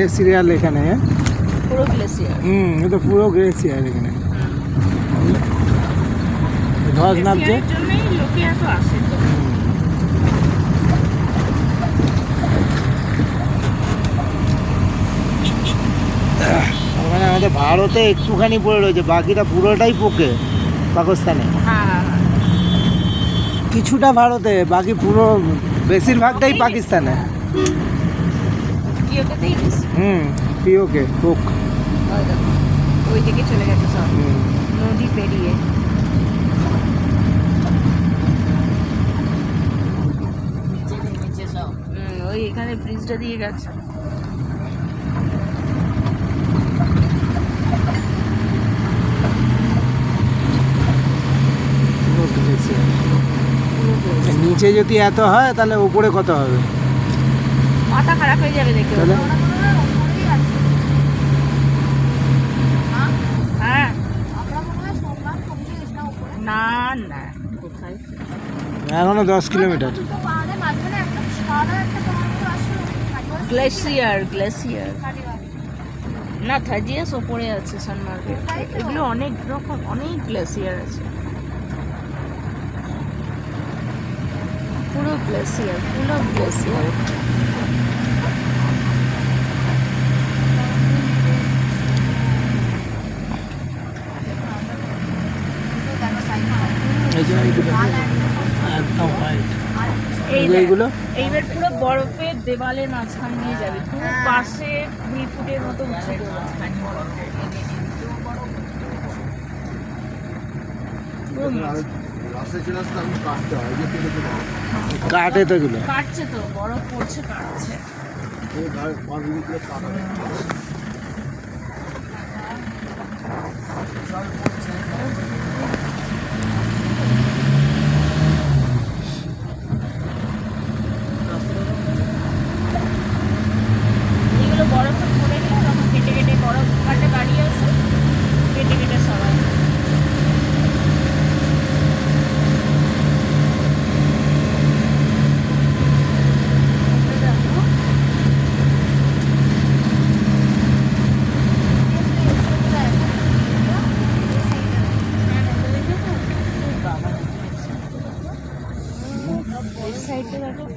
Glacier এখানে, পুরো glacier. এটা পুরো গ্লেসিয়ার এখানে। ধস নামছে, এর জন্যই লোকে এত আসে তো। মানে আমাদের ভারতে একটুখানি পড়ে রয়েছে, বাকিটা পুরোটাই পোকে পাকিস্তানে। হ্যাঁ, কিছুটা ভারতে, বাকি পুরো বেশিরভাগটাই পাকিস্তানে। পিওকেতেই গেছে। পিওকে পোক। ওই দিকে চলে গেছে সব নদী পেরিয়ে। ওই এখানে ব্রিজটা দিয়ে গেছে। নিচে যদি এত হয় তাহলে উপরে কত হবে? মাথা খারাপ হয়ে যাবে দেখে। হ্যাঁ, না না, কোথায় এখনো 10 কিলোমিটার। গ্লেসিয়ার না, থাজিয়াস ওপরে আছে সানমার্গে। এগুলো অনেক রকম, অনেক গ্লেসিয়ার আছে। পুরো গ্লেসিয়ার, পুরো গ্লেসিয়ার। এইগুলো এইবার পুরো বরফের দেওয়ালের মাঝখান দিয়ে যাবে, পুরো পাশে 2 ফুটের মতো উঁচু মাঝখানে। কাটে তো এগুলো, কাটছে তো, বরফ পড়ছে, কাটছে। এগুলো বরফে পড়ে গেলে তখন কেটে কেটে, বরফ কাটে গাড়ি আছে, কেটে কেটে সবাই।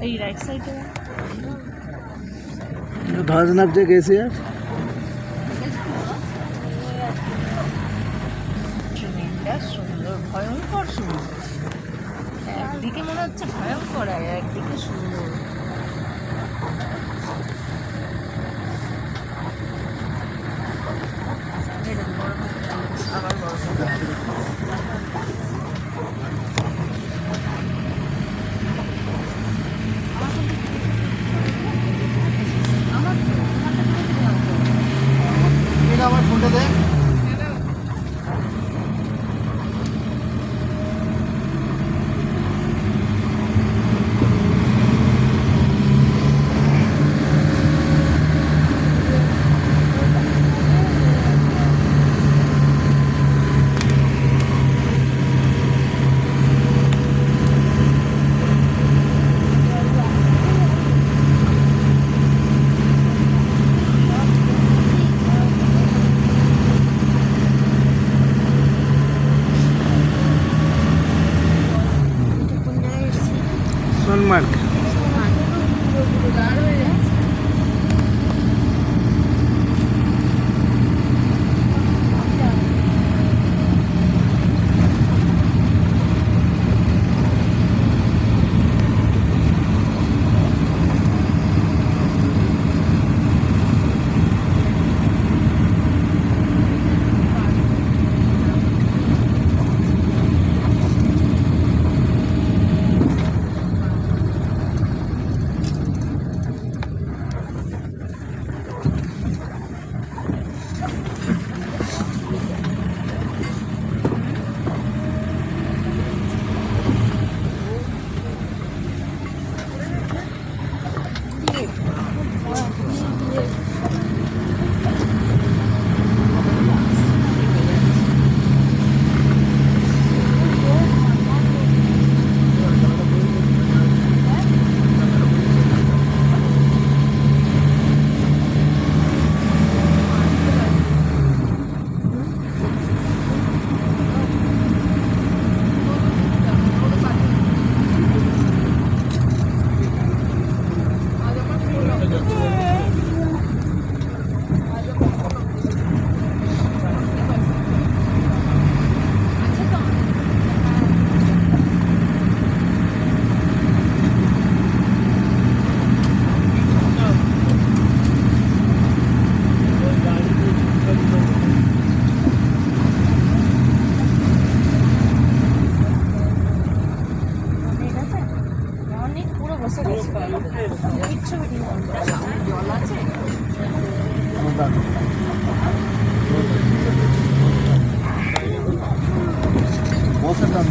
এই রাইট সাইডে ধস নামছে গ্লেসিয়ার। সুন্দর, ভয়ঙ্কর সুন্দর। একদিকে মনে হচ্ছে ভয়ঙ্কর, আর একদিকে সুন্দর। আবার বড় আমার ফোনটা দেয়। বসের দাম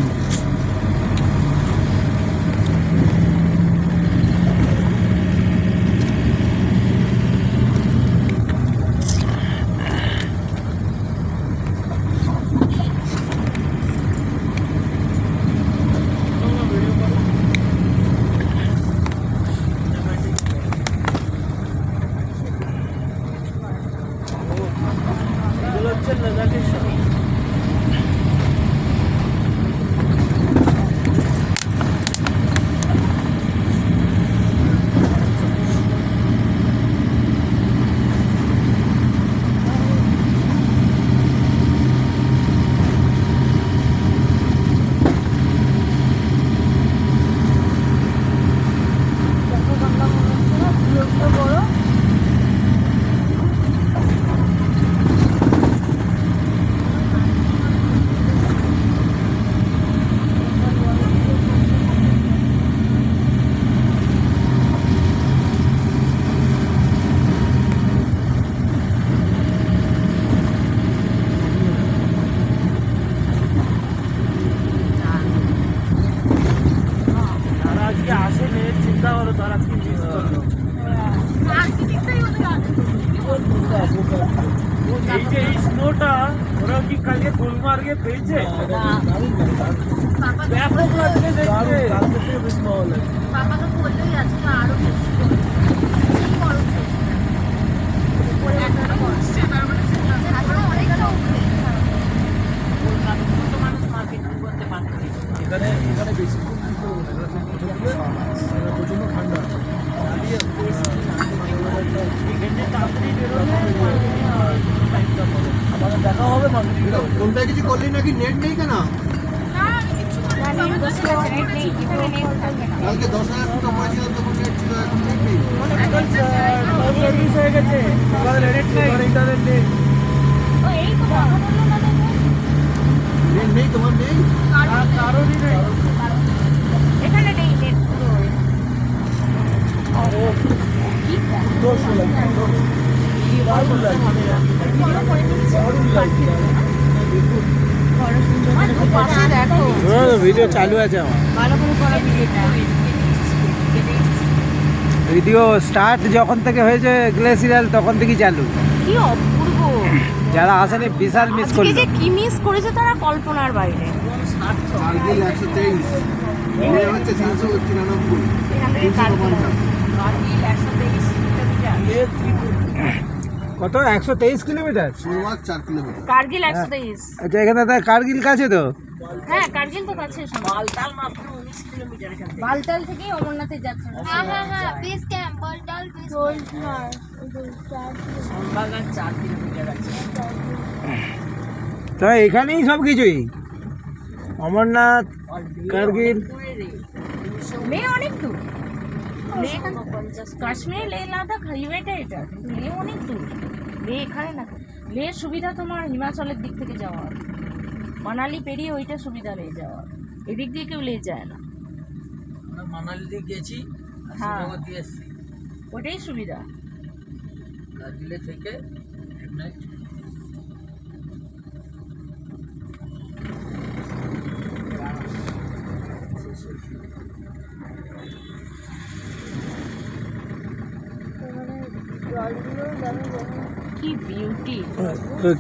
এই যে এই স্নোটা ওরা কি কালকে গুলমার্গে পেয়েছে? ব্যাপক লাগছে দেখতে। পাপাকে বললেই আজকে আরো বেশি গরম এখানে বেশি প্রচন্ড ঠান্ডা দেখা হবে কোনটায় কিছু করলি নাকি নেট নেই কেন? কালকে 10,000 টাকা পয়সা তখন নেট ছিল, এখন নেট নেই। সার্ভিস হয়ে গেছে, ইন্টারনেট নেই। নেট নেই, তোমার নেই? কারোরই নেই। এখানে নেই নেট পুরো ভিডিও চালু আছে আমার ভালো করে করা ভিডিওটা ভিডিও স্টার্ট যখন থেকে হয়েছে গ্লেসিয়াল তখন থেকেই চালু। কি অপূর্ব, যারা আসেনি বিশাল মিস আজকে করলো। যে কি মিস করেছে তারা কল্পনার বাইরে। কার্গিল 123, মনে হচ্ছে 393, এখান থেকে কার্গিল 123 কত 123 কিলোমিটার? সুরমার্গ 4 কিলোমিটার। কার্গিল 123। আচ্ছা এখানে তো কার্গিল কাছে তো। হ্যাঁ কার্গিল তো কাছে, বালতাল মাত্র 19 কিলোমিটার এখান থেকে। বালতাল থেকে অমরনাথে যাচ্ছে। হ্যাঁ base camp Baltal base Sonbagan 4 kilometre আছে। তো এখানেই সব কিছুই, অমরনাথ, কার্গিল। লে অনেক দূর, কাশ্মীর লে লাদাখ হাইওয়েটা এটা, কিন্তু লে অনেক দূর। লে এখানে না, লে সুবিধা তোমার হিমাচলের দিক থেকে যাওয়ার, মানালি পেরিয়ে ওইটা সুবিধা লে যাওয়ার, এদিক দিয়ে কেউ লে যায় না। আমরা মানালি দিয়ে গেছি, হ্যাঁ শ্রীনগর দিয়ে এসেছি। ওইটাই সুবিধা। কার্গিলে থেকে এক নাইট কি বিউটি।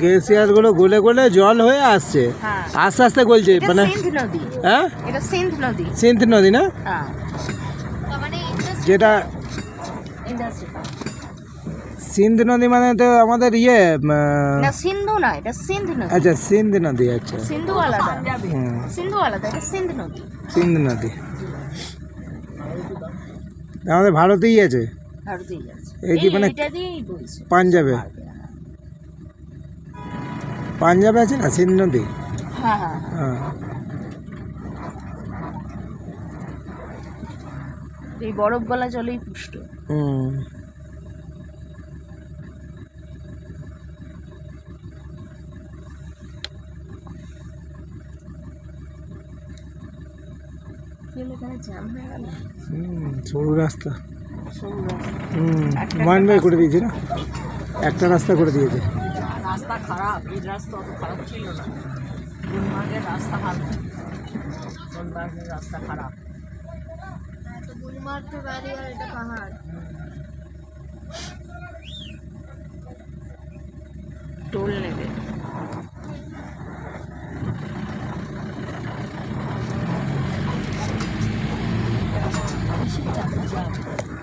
গ্লেসিয়ার গুলো গলে গলে জল হয়ে আসছে, হ্যাঁ আস্তে আস্তে গলছে। এটা মানে সিন্ধ নদী, হ্যাঁ এটা সিন্ধ নদী। সিন্ধ নদী না, হ্যাঁ যেটা ইন্ডাস্ট্রি সিন্ধ নদী মানে তো আমাদের ইয়ে না, সিন্ধু না, এটা সিন্ধ নদী। আচ্ছা সিন্ধ নদী, আচ্ছা সিন্ধু আলাদা, হুম, সিন্ধু আলাদা, এটা সিন্ধ নদী। সিন্ধ নদী আমাদের ভারতেই আছে। ভারতেই আছে, এই কি মানে এটা দিয়েই বলছে পাঞ্জাবে, পাঞ্জাবে আছে না সিন্ধ নদী। হ্যাঁ হ্যাঁ হ্যাঁ এই বরফ গলা জলেই পুষ্ট। হুম এখানে জ্যাম হয়ে গেল, সরু রাস্তা। সরু রাস্তা। হুম ওয়ান ওয়ে করে দিয়েছে না। একটা রাস্তা করে দিয়েছে। রাস্তা খারাপ, এই রাস্তা অত খারাপ ছিল না। গুলমার্গের রাস্তা ভালো, সোনমার্গের রাস্তা খারাপ। গুলমার্গ তো ভ্যালি আর এটা পাহাড়। টোল নেবে।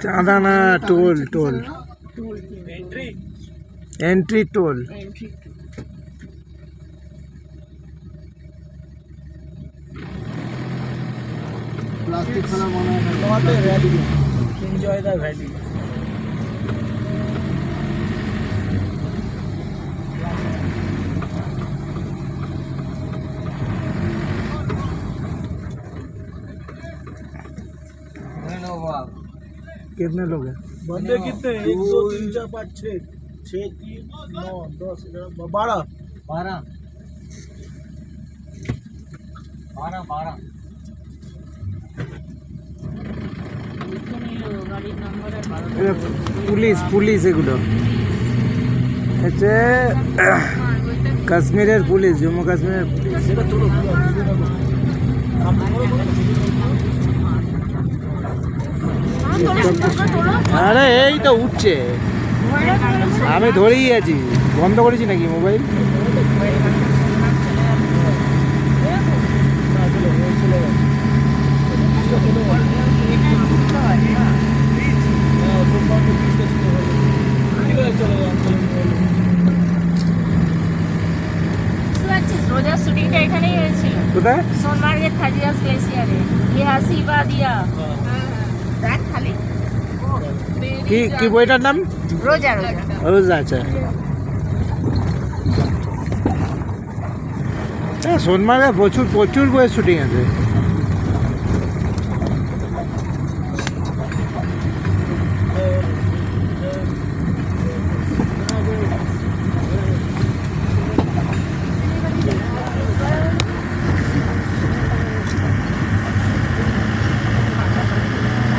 চাঁদা না toll, toll entry toll. Plastic ফেলা মনে হয় তোমাদের ভ্যালি, এনজয় দ্য ভ্যালি। कितने लोग हैं? बंदे कितने? 1 2 3 4 5 6 6 3 9 10 11 12 12 12 12। গাড়ির নাম্বার আর এটা পুলিশ, পুলিশ এগুলো হচ্ছে কাশ্মীরের পুলিশ, জম্মু কাশ্মীরের পুলিশ। সেটা তোলো আরে এই তো উঠছে, আমি ধরেই আছি। বন্ধ করেছি নাকি মোবাইল? রোজার শুটিংটা এখানেই হয়েছিল, কোথায়? সোনমার্গের থাজিয়াস গ্লেসিয়ারে। ये हंसी वादिया দেখ খালি কি কি বইটার নাম? রোজা রোজা। রোজা, আচ্ছা। হ্যাঁ, সোনমার্গে প্রচুর প্রচুর বইয়ের শুটিং আছে।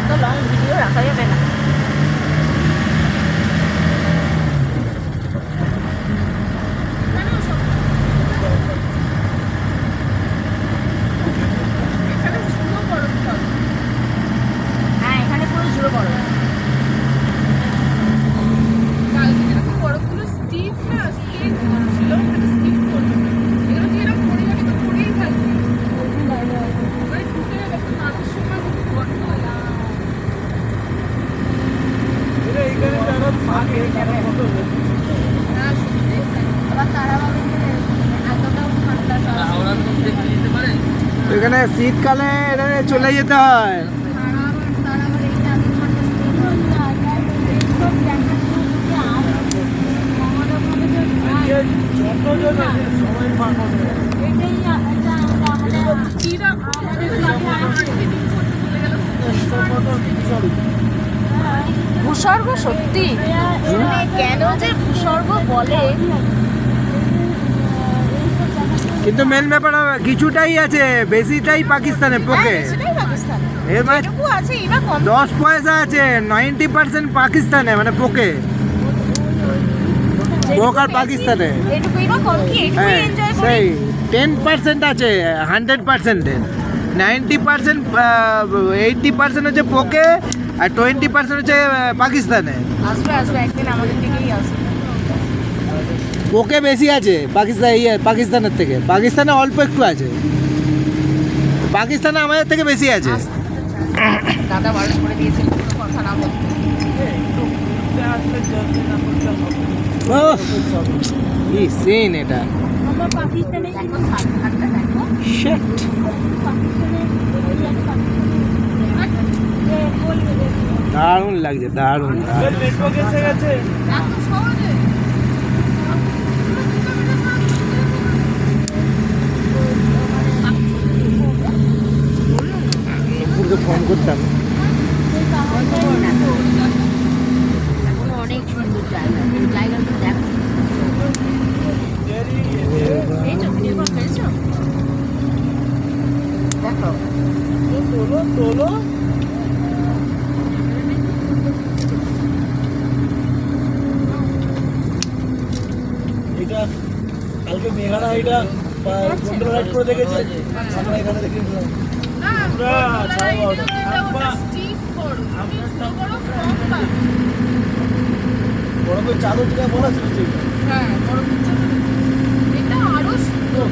তো লং ভিডিও রাখা যাবে না। হ্যাঁ, এখানে পুরো জুড়ে বরফ। কালকে যেরকম বরফগুলো স্টিফ না, স্কিন ছিল, মানে স্কিপ করতো না। এগুলো তুই এরকম পড়ে যাবি তো পড়েই থাকবি। মানে ঢুকে যাবে একটা মাঝের সময় খুব গর্ত হয়। এইখানে যারা থাকে তারা কত না, সত্যি তাই। আবার তারাবাড়ি এতটাও ঠান্ডা না। এখানে শীতকালে এটা চলে যেতে হয়। তারাবাড়ি এইটা আমি ঠান্ডা স্কিন যতজন আছে সবাই পাগল হয়ে ভূস্বর্গ সত্যি, কেন যে ভূস্বর্গ বলে। কিন্তু মেন ব্যাপার কিছুটাই আছে, বেশিটাই পাকিস্তানে পোকে। সেটাই পাকিস্তান, এর মানে এটুকু আছে এবার কম। 10 পয়সা আছে, 90% পাকিস্তানে, মানে পোকে। পোক আর পাকিস্তানে, এটুকুই বা কম কি, এটুকুই হ্যাঁ এনজয় করি। সেই 10% আছে 100%-এ। 90% 80% হচ্ছে পোকে আর 20% হচ্ছে পাকিস্তানে। আসবে আসবে একদিন আমাদের দিকেই আসবে। পোকে বেশি আছে পাকিস্তানের থেকে। পাকিস্তানে অল্প একটু আছে, পাকিস্তানে আমাদের থেকে বেশি আছে। দাদা বারণ করে দিয়েছে কোনো কথা না বলতে। আসলে জলদি না করতে হবে। ওহ, কি সিন এটা! আমরা পাকিস্তানে দেখো সাতটা দেখো শিট! দারুণ লাগছে, দারুণ দারুণ। নেটওয়ার্ক এসে গেছে। এত সহজে নূপুরকে ফোন করতাম। এখনো অনেক সুন্দর জায়গা, এই জায়গাটা দেখো। এই তো ভিডিও কল করেছো দেখো। তোলো তোলো। এটা কালকে মেঘানা এটা কন্ট্রোল রাইড করে দেখেছে আমরা এখানে দেখে নিলাম না পুরা সাড়ে বারোটা। স্টিফ করো তুমি ছোট করো ফর্ম পাবে বড় করে চাদর যেটা বলা ছিল যে হ্যাঁ বড় পিকচার এটা আরো সুন্দর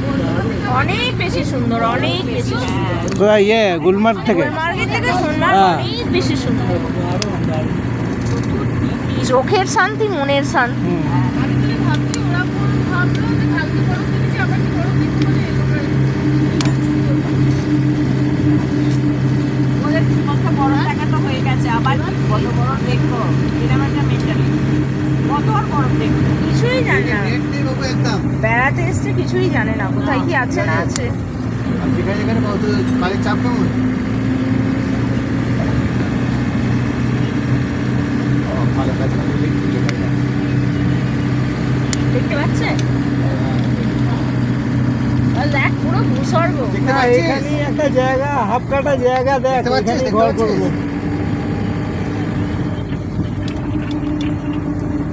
অনেক বেশি সুন্দর, অনেক বেশি সুন্দর। কোথায় ইয়ে গুলমার্গ থেকে? মার্কেট থেকে সোনমার্গ হ্যাঁ। অনেক বেশি সুন্দর। আরো দারুণ। চোখের শান্তি, মনের শান্তি। হুম। আমি যদি ভাবছি ওরা কোন ভাবলো যে কালকে বড় কিনেছি আমরা কি বড় কিনতে পারি ওদের পক্ষে বড় টাকাটা হয়ে গেছে, আবার কত বড় দেখবো, এরকম একটা মেন্টালিটি। কত আর বড় দেখবো, কিছুই জানে না, রেট নেই বাবু একদম। বেড়াতে এসছে কিছুই জানে না, কোথায় কি আছে না আছে। আর যেখানে যেখানে কত কাজের চাপ কেমন? ভালো কাজ করে দেখতে পাচ্ছে? আর দেখ পুরো ভূস্বর্গ। দেখতে না, পাচ্ছিস? এখানেই একটা জায়গা, হাফ কাটা জায়গা, দেখ দেখতে পাচ্ছিস? এখানেই দেখতে ঘর পাচ্ছিস? করবো।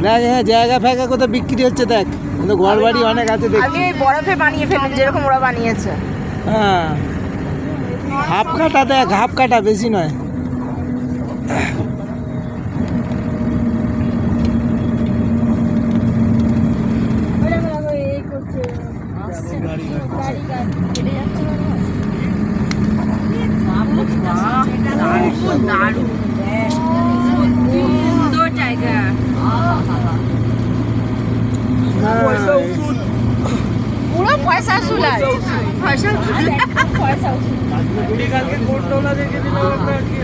দেখ হ্যাঁ, জায়গা ফায়গা কোথাও বিক্রি হচ্ছে দেখ, কিন্তু ঘর বাড়ি অনেক আছে দেখ। আগে বরফে বানিয়ে ফেলুন যেরকম ওরা বানিয়েছে। হ্যাঁ, হাফ কাটা দেখ, হাফ কাটা, বেশি নয়। সুন্দর জায়গা। পুরো পয়সা সুলাই, পয়সা পয়সা কালকে কোটলা দেখে দিলাম আমরা আজকে।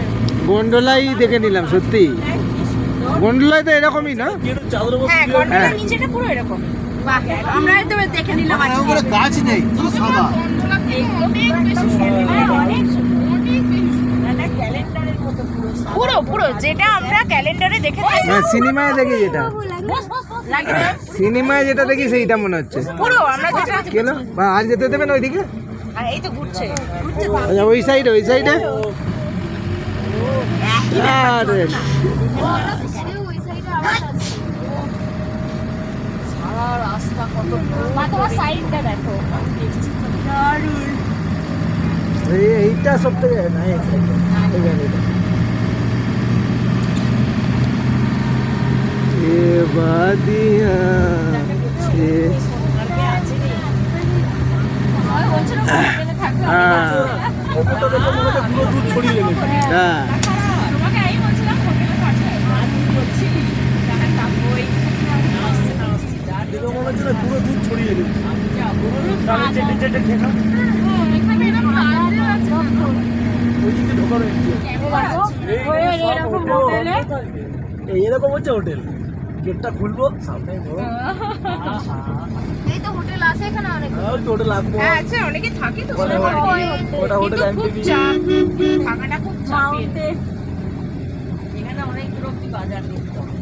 গন্ডোলাই দেখে নিলাম, সত্যি গন্ডোলাই তো এরকমই না? কিন্তু চাদর বসে হ্যাঁ, গন্ডোলার নিচেটা পুরো এরকম। আমরা তো দেখে নিলাম আজকে। করে গাছ নেই শুধু সাদা। গন্ডোলা অনেক বেশি সুন্দর হ্যাঁ, অনেক সুন্দর। অনেক বেশি সুন্দর ক্যালেন্ডারের মতো পুরো পুরো পুরো যেটা আমরা ক্যালেন্ডারে দেখে থাকি। হ্যাঁ, সিনেমায় দেখি যেটা, লাগে না? সিনেমায় যেটা দেখি সেইটা মনে হচ্ছে। পুরো আমরা যেটা কেন বা আর যেতে দেবেন ওইদিকে? আর এই তো ঘুরছে আচ্ছা, ওই সাইডে, ওই সাইডে। আরে ওই সাইডে আবার আছে সারা রাস্তা কত মা তোমার সাইডটা দেখো। এইটা সব থেকে না, এই সাইডে, এই গাড়িটা। এ বাদিয়া এ আর বলছিল হোটেলে থাকবে। হ্যাঁ, ওপরটা দেখে মনে হচ্ছে পুরো দুধ ছড়িয়ে লেগেছে। হ্যাঁ। তোমাকে আমি বলছিলাম হোটেলে থাকবে। দেখে মনে হচ্ছে না পুরো দুধ ছড়িয়ে লেগেছে। তাহলে চেটে চেটে খেখা এখানে এরকম লালদের আছে ওইদিকে ঢোকার এরকম হচ্ছে হোটেল। গেটটা খুলবো সামনে বড় এই তো হোটেল আছে এখানে অনেক ওই তো হোটেল আসবো। হ্যাঁ আছে, অনেকে থাকে তো। ওটা হোটেল কিন্তু খুব MTV চাপ, থাকাটা খুব চাপের। এখানে অনেক দূর অব্দি বাজার দেখতে হবে।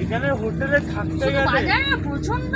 এখানে হোটেলে থাকতে শুধু গেলে বাজার না, প্রচন্ড